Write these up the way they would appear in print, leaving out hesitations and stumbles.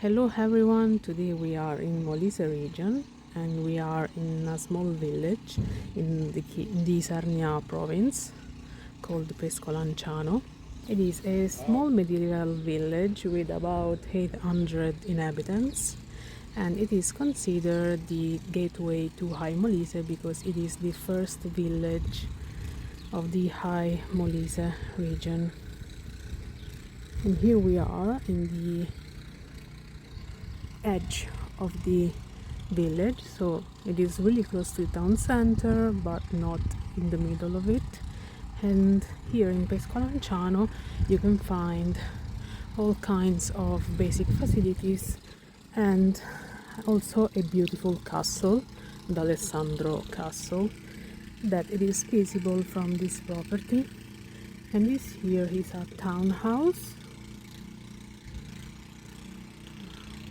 Hello everyone, today we are in Molise region and we are in a small village in the Isernia province called Pescolanciano. It is a small medieval village with about 800 inhabitants and it is considered the gateway to High Molise because it is the first village of the High Molise region. And here we are in the edge of the village, so it is really close to the town center but not in the middle of it. And here in Pescolanciano you can find all kinds of basic facilities and also a beautiful castle, D'Alessandro castle, that it is visible from this property. And this here is a townhouse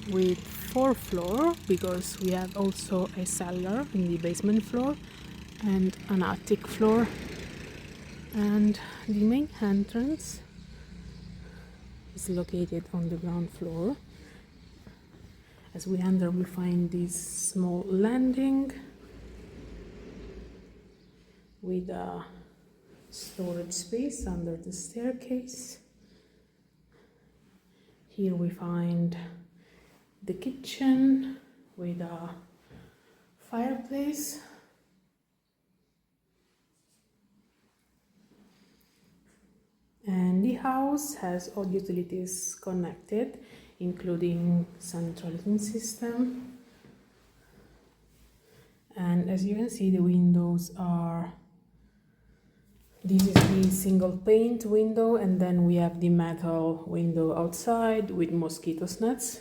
with 4 floors because we have also a cellar in the basement floor and an attic floor. And the main entrance is located on the ground floor. As we enter, we find this small landing with a storage space under the staircase. Here we find the kitchen with a fireplace. And the house has all utilities connected, including central heating system. And as you can see, the windows are, this is the single pane window, and then we have the metal window outside with mosquito nets.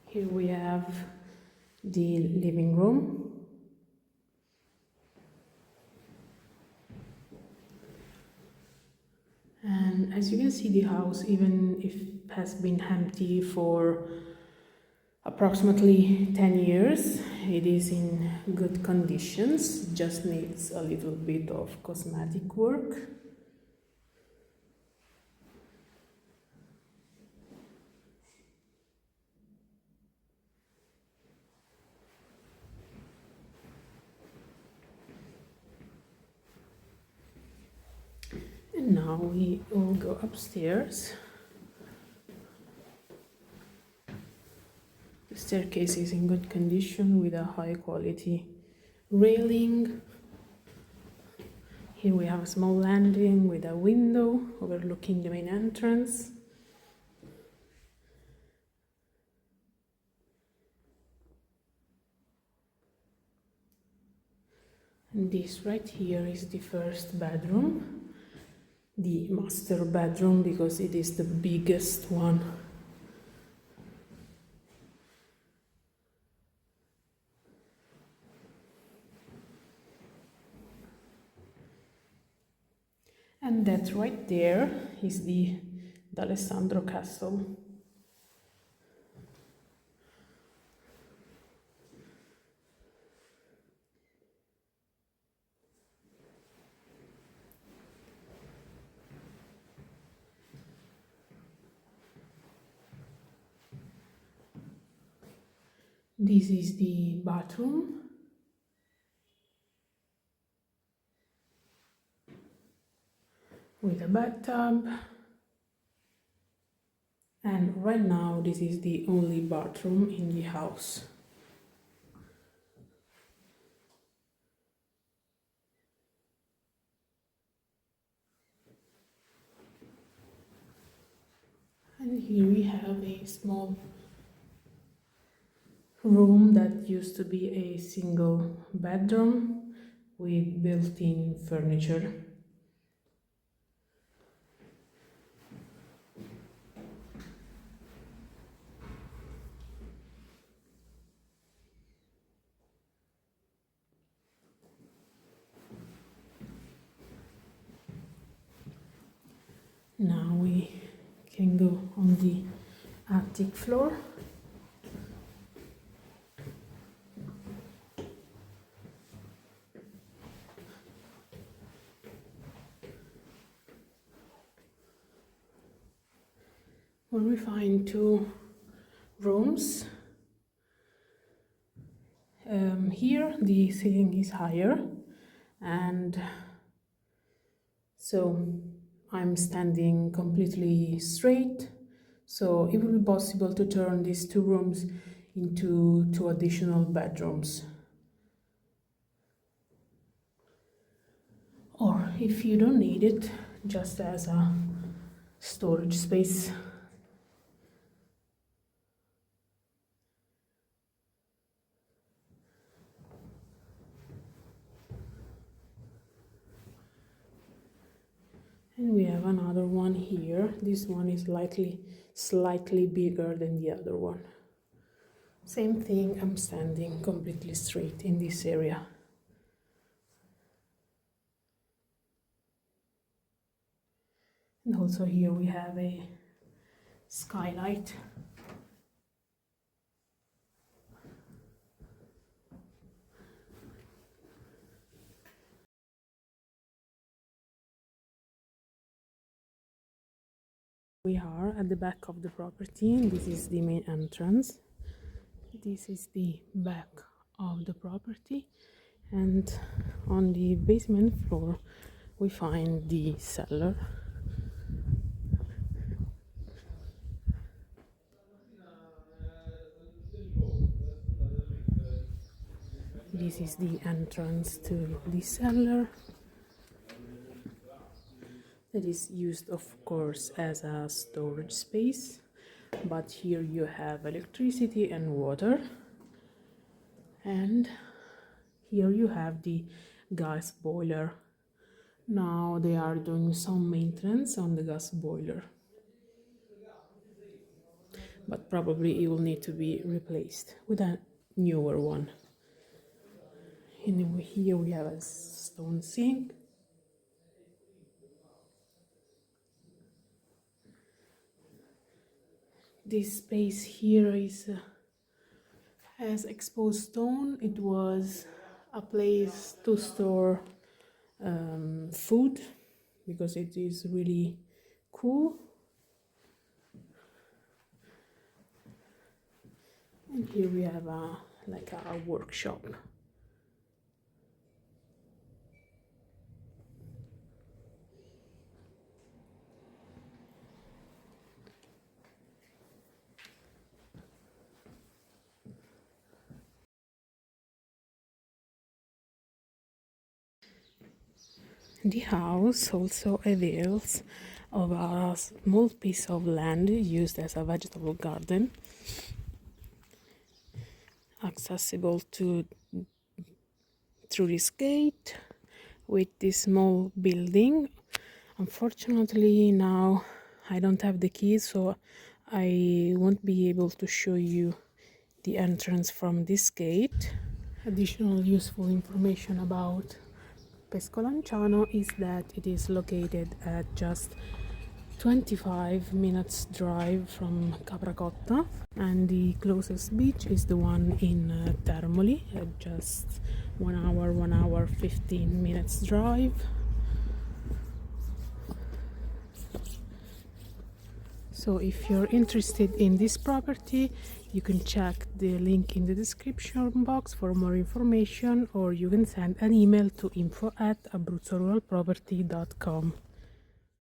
Here we have the living room. And as you can see, the house, even if it has been empty for approximately 10 years, it is in good conditions, just needs a little bit of cosmetic work. And now we will go upstairs. The staircase is in good condition with a high quality railing. Here we have a small landing with a window overlooking the main entrance. And this right here is the first bedroom, the master bedroom, because it is the biggest one. And that right there is the D'Alessandro castle. This is the bathroom. With a bathtub. And right now this is the only bathroom in the house. And here we have a small room that used to be a single bedroom with built-in furniture. Now we can go on the attic floor. when we find two rooms. Here the ceiling is higher, and so I'm standing completely straight, so it will be possible to turn these two rooms into two additional bedrooms. Or if you don't need it, just as a storage space. And we have another one here. This one is slightly bigger than the other one. Same thing, I'm standing completely straight in this area. And also here we have a skylight. We are at the back of the property, and this is the main entrance. This is the back of the property, and on the basement floor we find the cellar. This is the entrance to the cellar. It is used, of course, as a storage space, but here you have electricity and water, and here you have the gas boiler. Now they are doing some maintenance on the gas boiler, but probably it will need to be replaced with a newer one. And here we have a stone sink. This space here has exposed stone. It was a place to store food because it is really cool. And here we have a workshop. The house also avails of a small piece of land used as a vegetable garden, accessible through this gate with this small building. Unfortunately, now I don't have the keys, so I won't be able to show you the entrance from this gate. Additional useful information about Pescolanciano is that it is located at just 25 minutes drive from Capracotta, and the closest beach is the one in Termoli at just 1 hour 15 minutes drive. So if you're interested in this property, you can check the link in the description box for more information, or you can send an email to info@abruzzoruralproperty.com.